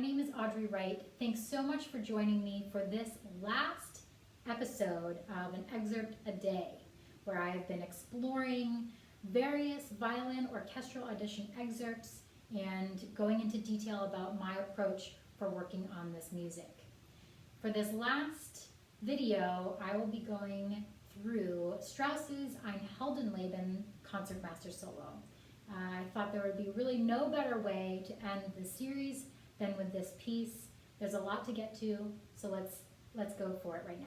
name is Audrey Wright. Thanks so much for joining me for this last episode of an Excerpt A Day, where I've been exploring various violin orchestral audition excerpts and going into detail about my approach for working on this music. For this last video, I will be going through Strauss's Ein Heldenleben Concertmaster Solo. I thought there would be really no better way to end the series than with this piece. There's a lot to get to, so let's go for it right now.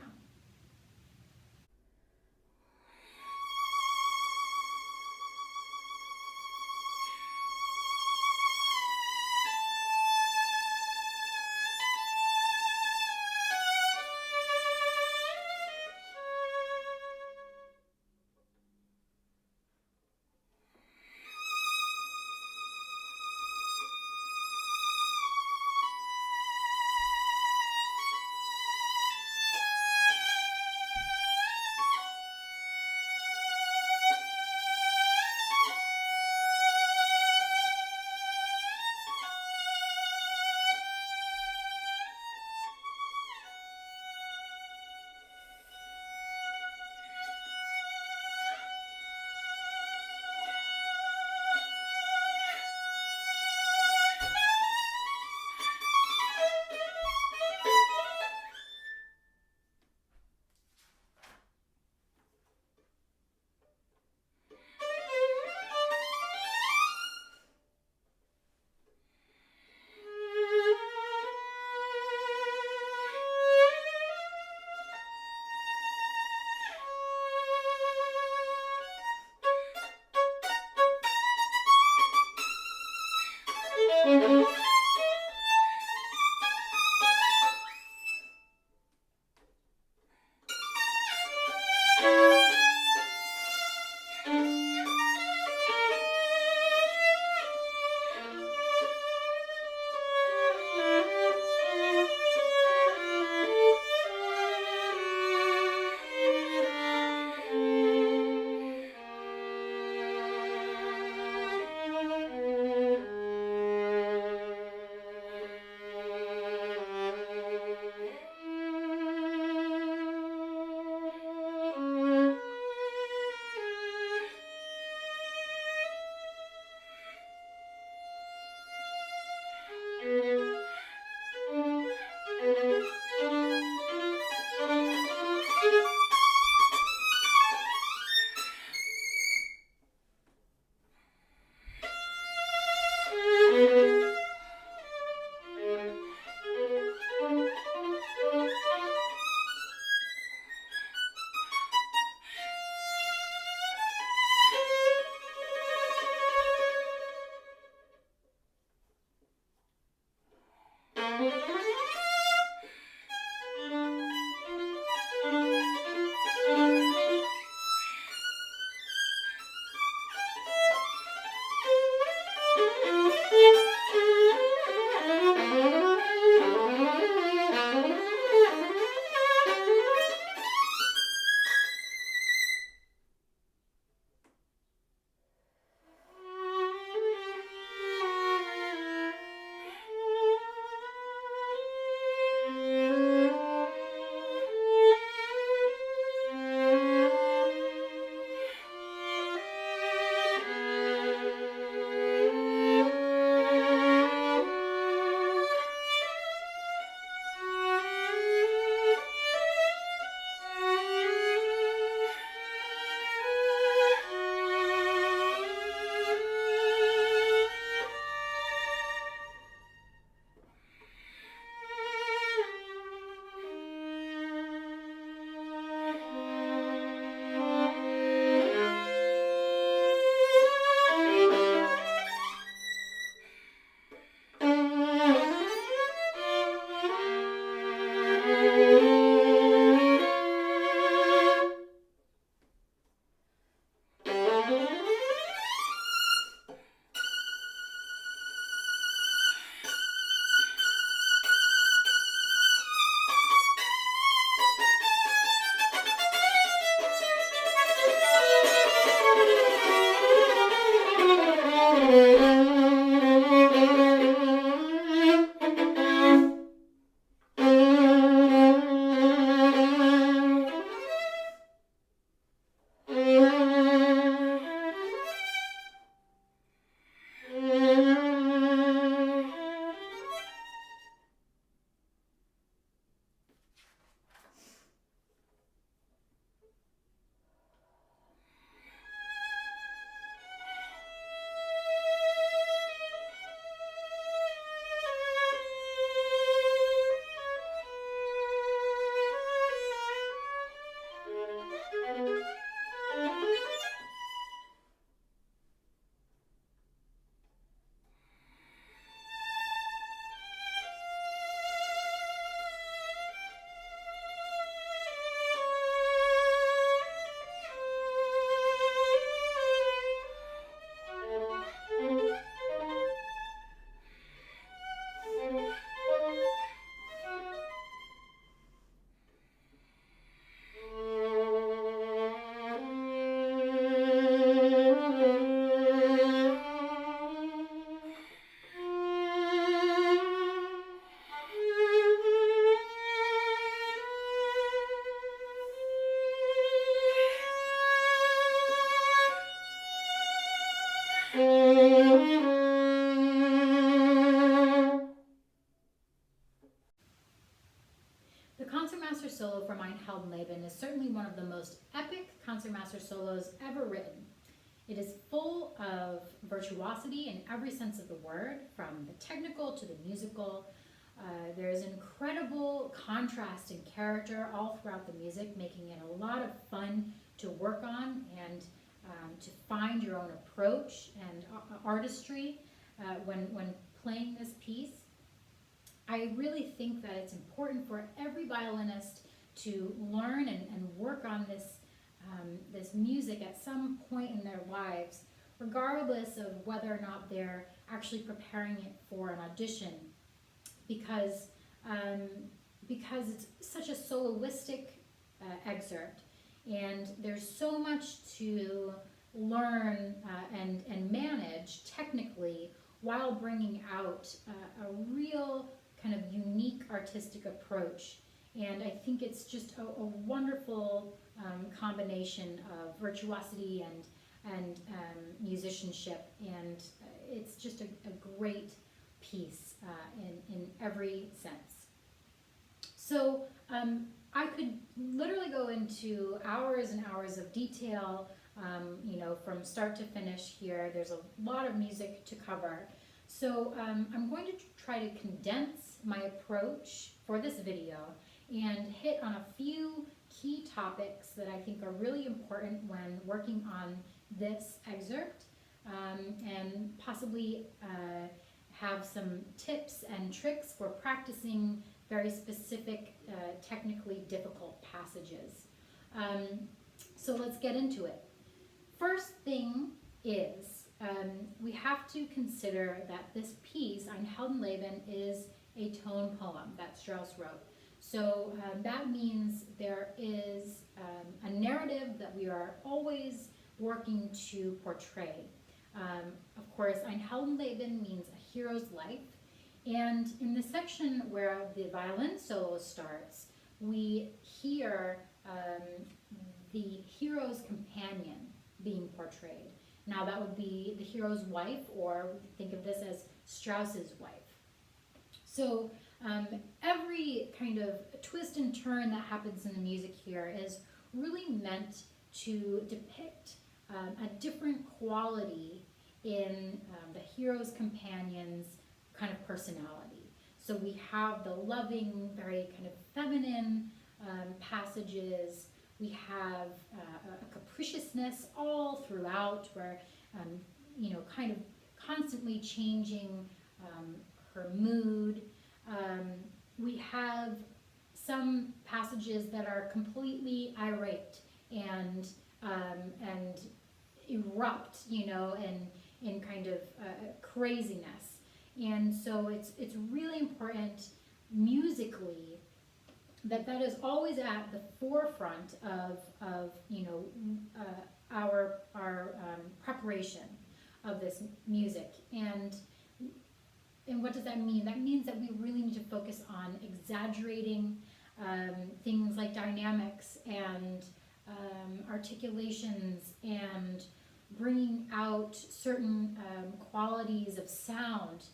solo from Ein Heldenleben is certainly one of the most epic concertmaster solos ever written. It is full of virtuosity in every sense of the word, from the technical to the musical. There is incredible contrast in character all throughout the music, making it a lot of fun to work on and to find your own approach and artistry when playing this piece. I really think that it's important for every violinist to learn and work on this music at some point in their lives, regardless of whether or not they're actually preparing it for an audition, because it's such a soloistic excerpt, and there's so much to learn and manage technically while bringing out a real kind of unique artistic approach. And I think it's just a wonderful combination of virtuosity and musicianship, and it's just a great piece in every sense. So I could literally go into hours and hours of detail, from start to finish here. There's a lot of music to cover. So I'm going to try to condense my approach for this video and hit on a few key topics that I think are really important when working on this excerpt, and possibly have some tips and tricks for practicing very specific, technically difficult passages. So let's get into it. First thing is, we have to consider that this piece, Ein Heldenleben, is a tone poem that Strauss wrote. So that means there is a narrative that we are always working to portray. Of course, Ein Heldenleben means a hero's life. And in the section where the violin solo starts, we hear the hero's companion being portrayed. Now that would be the hero's wife, or think of this as Strauss's wife. So every kind of twist and turn that happens in the music here is really meant to depict a different quality in the hero's companion's kind of personality. So we have the loving, very kind of feminine passages. We have a capriciousness all throughout, where kind of constantly changing her mood. We have some passages that are completely irate and erupt, in kind of craziness. And so it's really important musically that is always at the forefront of our preparation of this music. And what does that mean? That means that we really need to focus on exaggerating things like dynamics and articulations, and bringing out certain qualities of sound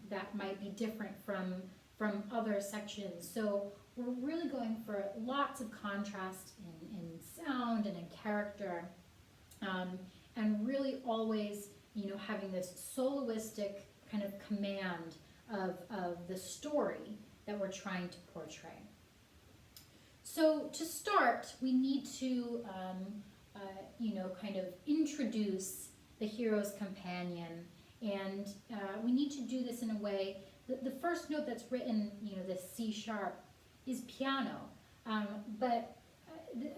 that might be different from other sections. So we're really going for lots of contrast in sound and in character, and really always, having this soloistic kind of command of the story that we're trying to portray. So to start, we need to, kind of introduce the hero's companion, and we need to do this in a way. The first note that's written, the C sharp, is piano, but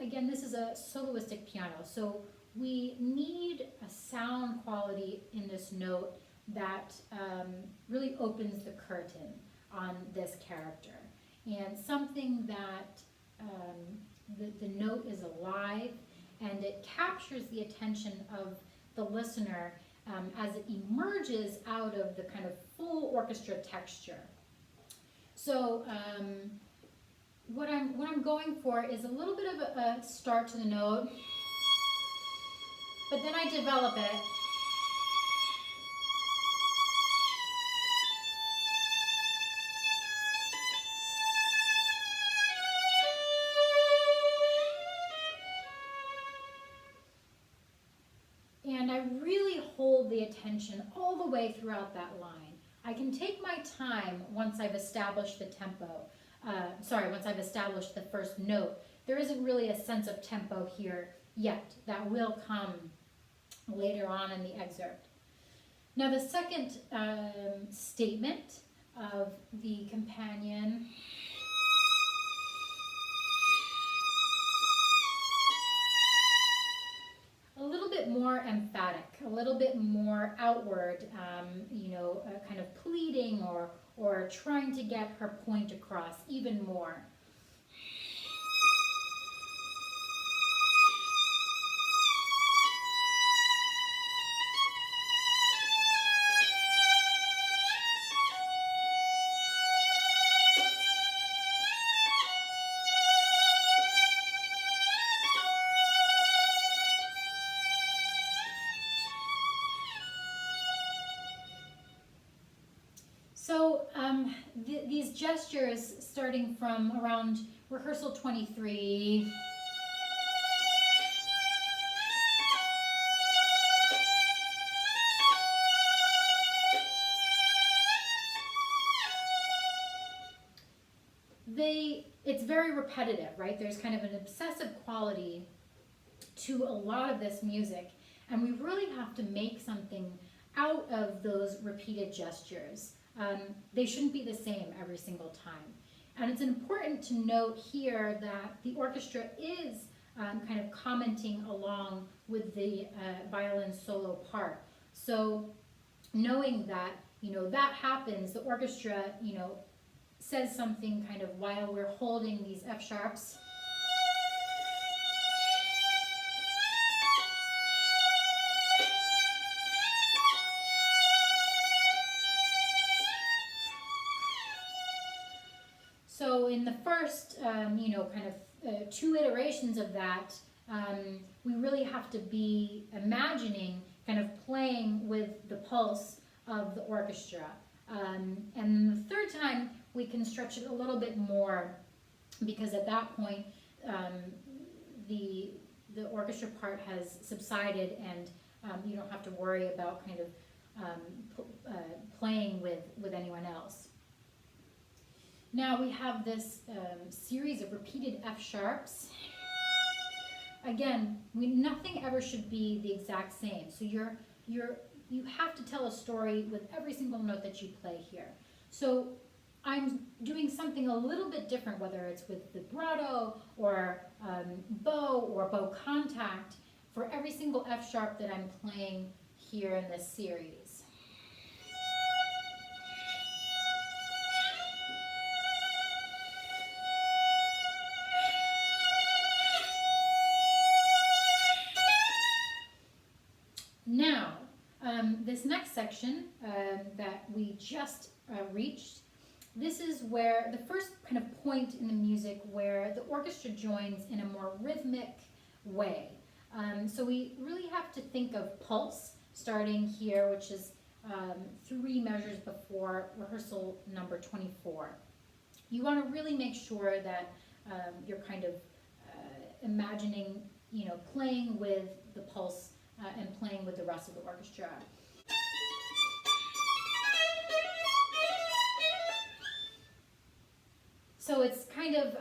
again, this is a soloistic piano, so we need a sound quality in this note that really opens the curtain on this character, and something that the note is alive, and it captures the attention of the listener as it emerges out of the kind of full orchestra texture. So what I'm going for is a little bit of a start to the note, but then I develop it. pay attention all the way throughout that line. I can take my time once I've established the tempo. Once I've established the first note. There isn't really a sense of tempo here yet. That will come later on in the excerpt. Now the second statement of the companion a little bit more emphatic, a little bit more outward, kind of pleading or trying to get her point across even more. So these gestures, starting from around rehearsal 23, it's very repetitive, right? There's kind of an obsessive quality to a lot of this music, and we really have to make something out of those repeated gestures. They shouldn't be the same every single time. And it's important to note here that the orchestra is kind of commenting along with the violin solo part. So knowing that, that happens, the orchestra, says something kind of while we're holding these F sharps. So in the first, two iterations of that, we really have to be imagining kind of playing with the pulse of the orchestra. And then the third time, we can stretch it a little bit more, because at that point, the orchestra part has subsided, and you don't have to worry about kind of playing with anyone else. Now we have this series of repeated F sharps. Again, nothing ever should be the exact same. So you have to tell a story with every single note that you play here. So I'm doing something a little bit different, whether it's with vibrato or bow or bow contact, for every single F sharp that I'm playing here in this series. Now, this next section that we just reached, this is where the first kind of point in the music where the orchestra joins in a more rhythmic way. So we really have to think of pulse, starting here, which is 3 measures before rehearsal number 24. You want to really make sure that you're kind of imagining, playing with the pulse and playing with the rest of the orchestra. So it's kind of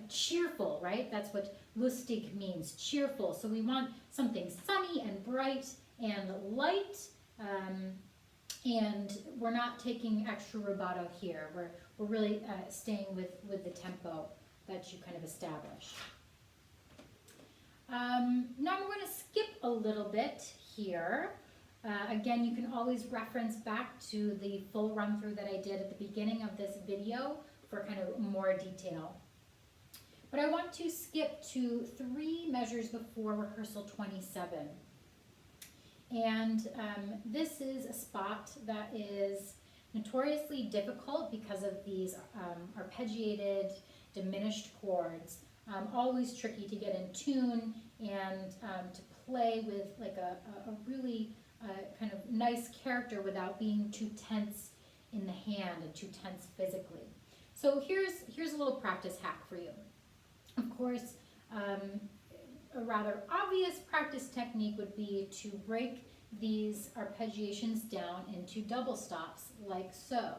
cheerful, right? That's what lustig means, cheerful. So we want something sunny and bright and light, and we're not taking extra rubato here. We're really staying with the tempo that you kind of established. Now we're going to skip a little bit here. Again, you can always reference back to the full run-through that I did at the beginning of this video for kind of more detail. But I want to skip to 3 measures before rehearsal 27. And this is a spot that is notoriously difficult because of these arpeggiated, diminished chords. Always tricky to get in tune and to play with like a really kind of nice character without being too tense in the hand and too tense physically. So here's a little practice hack for you. Of course, a rather obvious practice technique would be to break these arpeggiations down into double stops, like so.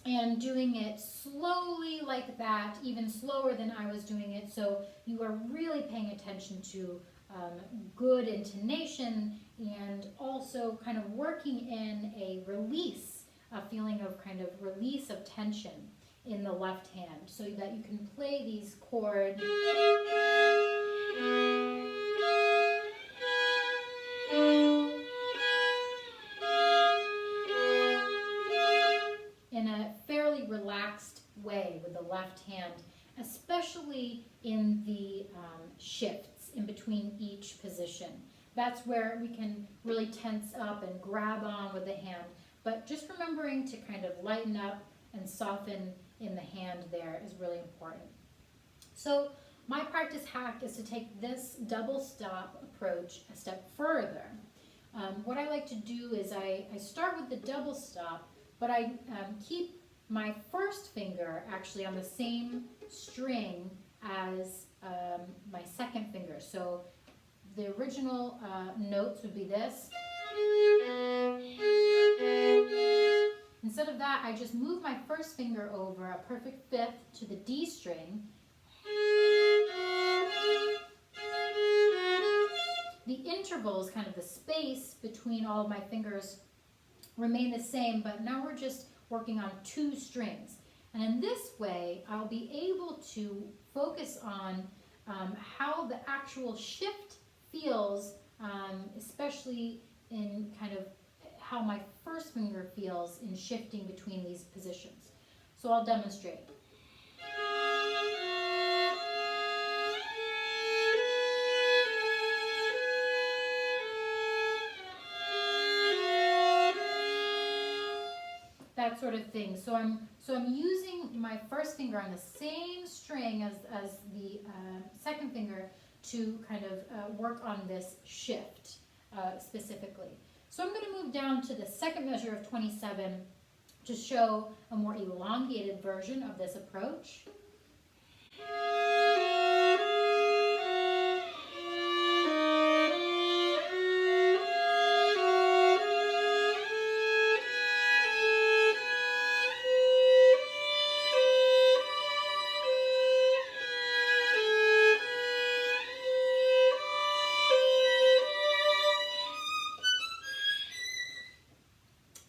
And doing it slowly like that, even slower than I was doing it, so you are really paying attention to good intonation and also kind of working in a release, a feeling of kind of release of tension in the left hand so that you can play these chords in a fairly relaxed way with the left hand, especially in the shifts in between each position. That's where we can really tense up and grab on with the hand, but just remembering to kind of lighten up and soften in the hand there is really important. So my practice hack is to take this double stop approach a step further. What I like to do is I start with the double stop, but I keep my first finger actually on the same string as my second finger. So the original notes would be this. Instead of that, I just move my first finger over a perfect fifth to the D string. The intervals, kind of the space between all of my fingers, remain the same, but now we're just working on two strings. And in this way, I'll be able to focus on how the actual shift feels, especially in kind of how my first finger feels in shifting between these positions. So I'll demonstrate. That sort of thing. So I'm using my first finger on the same string as the second finger to kind of work on this shift specifically. So I'm going to move down to the second measure of 27 to show a more elongated version of this approach.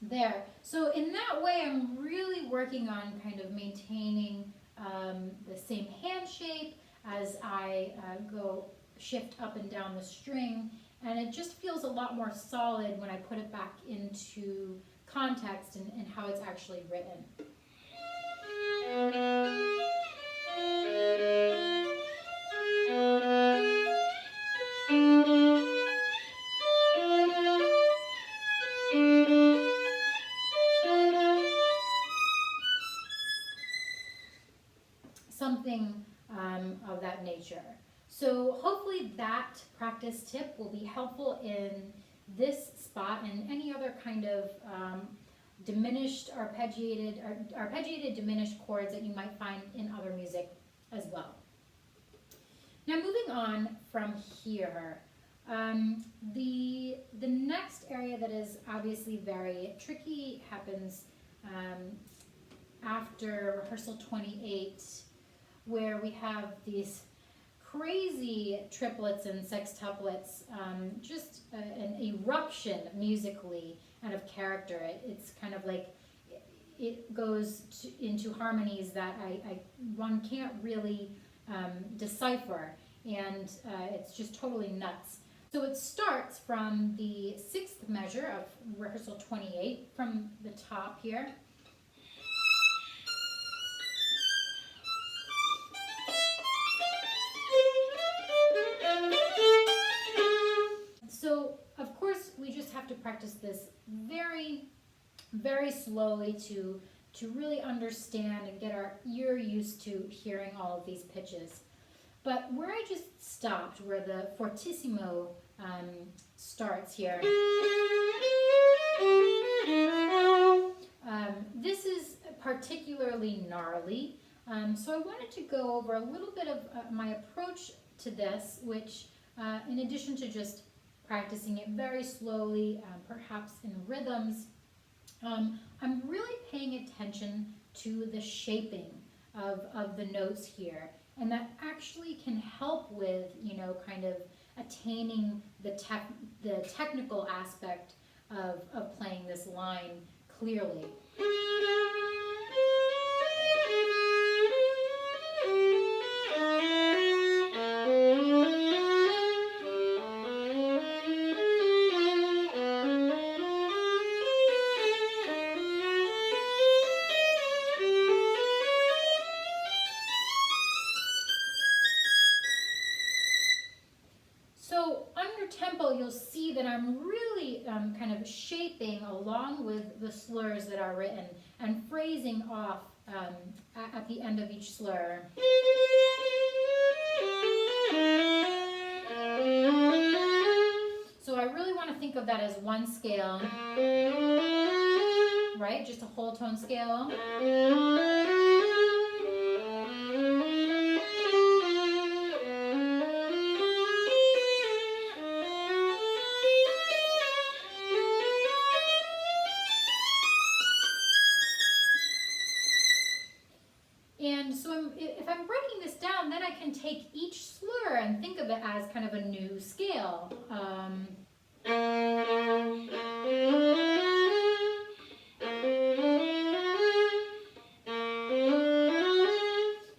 There. So in that way, I'm really working on kind of maintaining the same hand shape as I go shift up and down the string, and it just feels a lot more solid when I put it back into context and how it's actually written. Something of that nature. So hopefully that practice tip will be helpful in this spot and any other kind of diminished arpeggiated diminished chords that you might find in other music as well. Now moving on from here, the next area that is obviously very tricky happens after rehearsal 28, where we have these crazy triplets and sextuplets, just an eruption musically and of character. It's kind of like it goes into harmonies that one can't really decipher, and it's just totally nuts. So it starts from the sixth measure of rehearsal 28 from the top here. So, of course, we just have to practice this very, very slowly to really understand and get our ear used to hearing all of these pitches. But where I just stopped, where the fortissimo starts here, this is particularly gnarly. So I wanted to go over a little bit of my approach to this, which in addition to just practicing it very slowly, perhaps in rhythms, I'm really paying attention to the shaping of the notes here. And that actually can help with, kind of attaining the technical aspect of playing this line clearly. So under tempo, you'll see that I'm really kind of shaping along with the slurs that are written and phrasing off at the end of each slur. So I really want to think of that as one scale, right? Just a whole tone scale. And so if I'm breaking this down, then I can take each slur and think of it as kind of a new scale.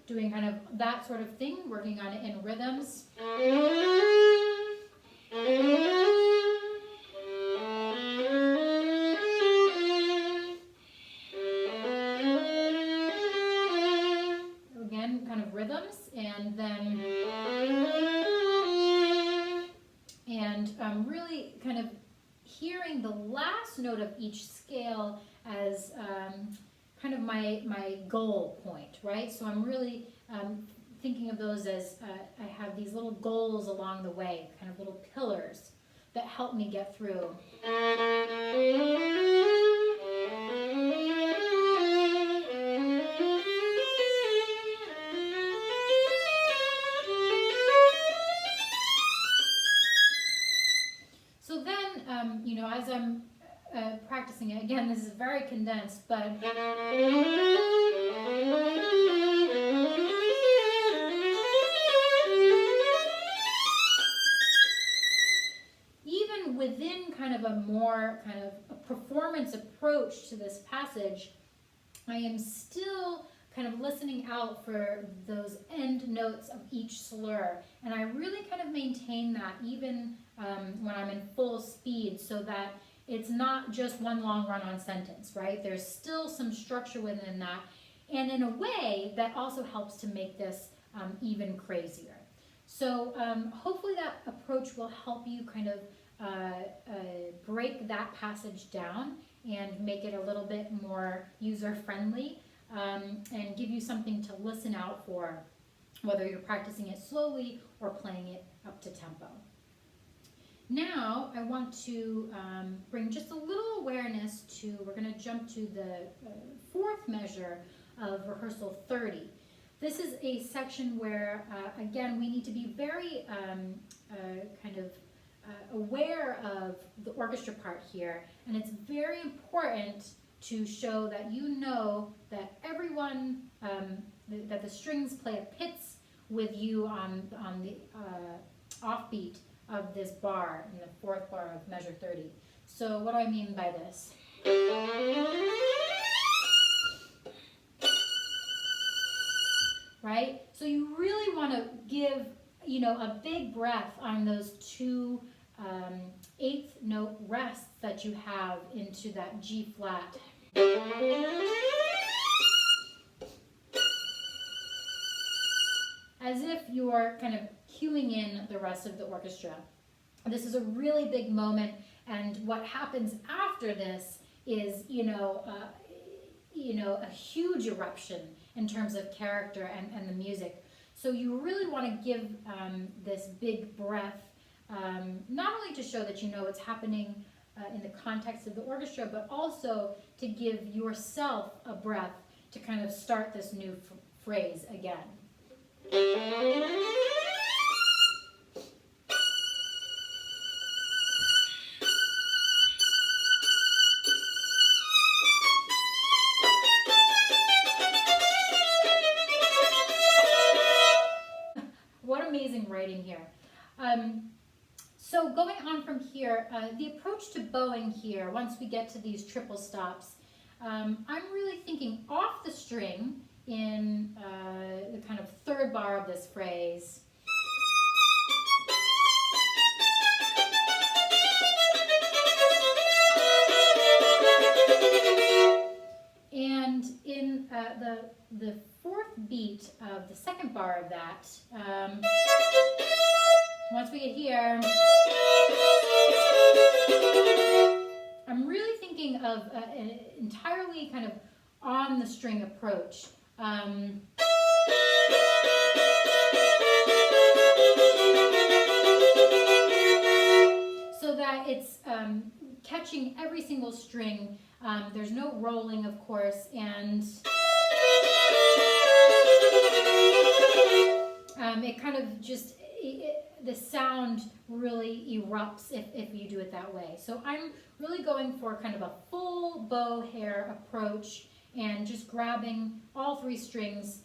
Doing kind of that sort of thing, working on it in rhythms. Again, kind of rhythms, and then really kind of hearing the last note of each scale as kind of my goal point, right? So I'm really thinking of those as I have these little goals along the way, kind of little pillars that help me get through. So then, as I'm practicing it, again, this is very condensed, but even within kind of a more kind of a performance approach to this passage, I am still kind of listening out for those end notes of each slur. And I really kind of maintain that even when I'm in full speed, so that it's not just one long run-on sentence, right? There's still some structure within that. And in a way, that also helps to make this even crazier. So hopefully that approach will help you kind of break that passage down and make it a little bit more user-friendly, and give you something to listen out for, whether you're practicing it slowly or playing it up to tempo. Now I want to bring just a little awareness to, we're going to jump to the fourth measure of rehearsal 30. This is a section where, again, we need to be very kind of aware of the orchestra part here, and it's very important to show that you know that everyone, that the strings play a pizz with you on the offbeat of this bar, in the fourth bar of measure 30. So what do I mean by this? Right? So you really want to give, a big breath on those two eighth note rests that you have into that G flat. As if you're kind of cueing in the rest of the orchestra. This is a really big moment, and what happens after this is, a huge eruption in terms of character and the music. So you really want to give this big breath, not only to show that you know what's happening in the context of the orchestra, but also to give yourself a breath to kind of start this new phrase again. What amazing writing here. So going on from here, the approach to bowing here, once we get to these triple stops, I'm really thinking off the string in the kind of third bar of this phrase. And in the fourth beat of the second bar of that, once we get here, I'm really thinking of an entirely kind of on the string approach. So that it's catching every single string. There's no rolling, of course, and it kind of just, the sound really erupts if you do it that way. So I'm really going for kind of a full bow hair approach and just grabbing all three strings.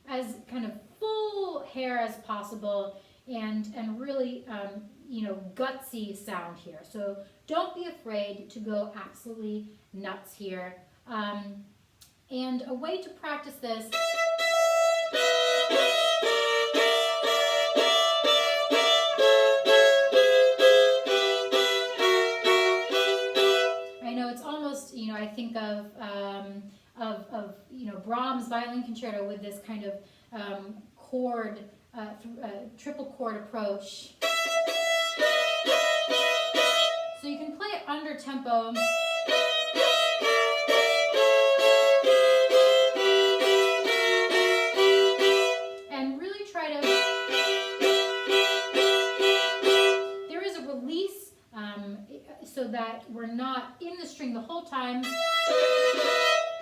As kind of full hair as possible, and really gutsy sound here. So don't be afraid to go absolutely nuts here. And a way to practice this I think of Brahms' violin concerto with this kind of chord, triple chord approach. So you can play it under tempo. And really try to, there is a release so that we're not in the string the whole time.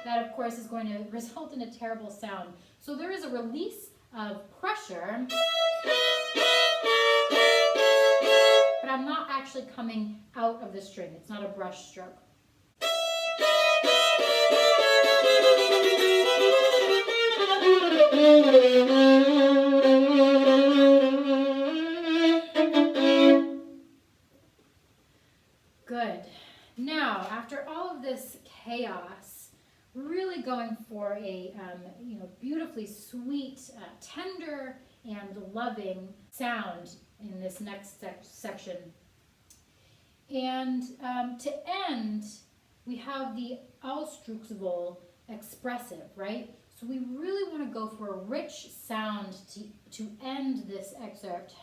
That, of course, is going to result in a terrible sound. So there is a release of pressure, but I'm not actually coming out of the string. It's not a brush stroke. Good. Now, after all of this chaos, really going for a beautifully sweet, tender, and loving sound in this next section. And to end, we have the Ausdrucksvoll expressive, right? So we really want to go for a rich sound to end this excerpt.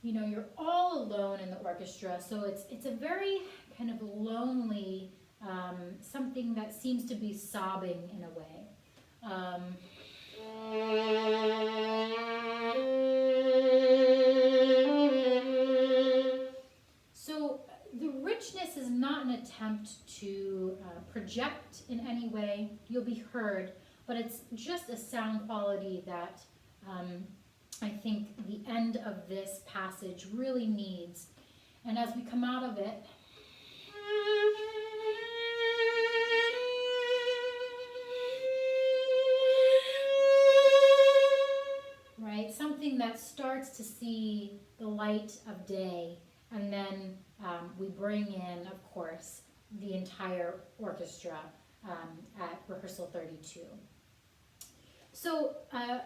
You're all alone in the orchestra, so it's a very kind of lonely, something that seems to be sobbing in a way. So the richness is not an attempt to project in any way. You'll be heard, but it's just a sound quality that I think the end of this passage really needs. And as we come out of it, right, something that starts to see the light of day, and then we bring in, of course, the entire orchestra at rehearsal 32. So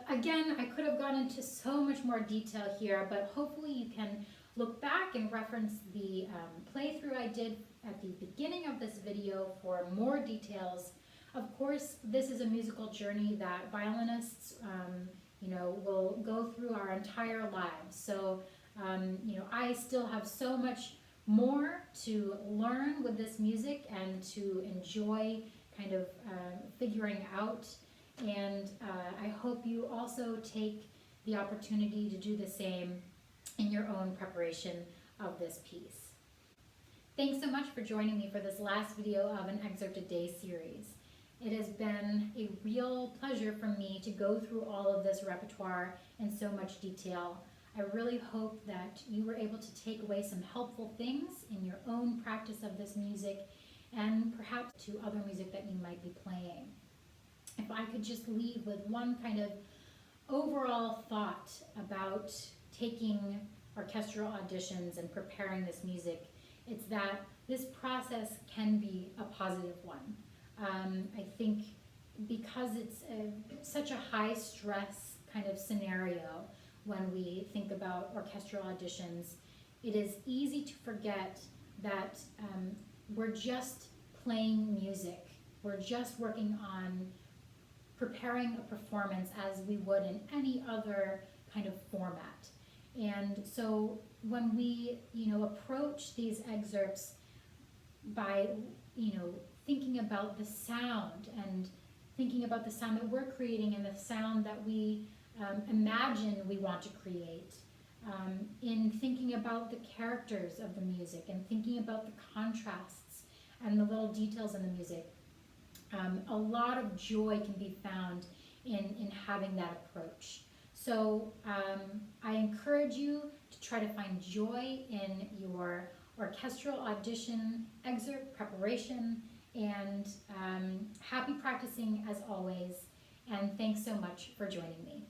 again, I could have gone into so much more detail here, but hopefully you can look back and reference the playthrough I did at the beginning of this video for more details. Of course, this is a musical journey that violinists, will go through our entire lives. So, I still have so much more to learn with this music and to enjoy kind of figuring out. And I hope you also take the opportunity to do the same in your own preparation of this piece. Thanks so much for joining me for this last video of an Excerpt A Day series. It has been a real pleasure for me to go through all of this repertoire in so much detail. I really hope that you were able to take away some helpful things in your own practice of this music and perhaps to other music that you might be playing. If I could just leave with one kind of overall thought about taking orchestral auditions and preparing this music, it's that this process can be a positive one. I think because it's such a high stress kind of scenario when we think about orchestral auditions, it is easy to forget that we're just playing music. We're just working on preparing a performance as we would in any other kind of format. And so when we, approach these excerpts by, thinking about the sound and thinking about the sound that we're creating and the sound that we imagine we want to create, in thinking about the characters of the music and thinking about the contrasts and the little details in the music, a lot of joy can be found in having that approach. So I encourage you to try to find joy in your orchestral audition excerpt preparation, and happy practicing as always, and thanks so much for joining me.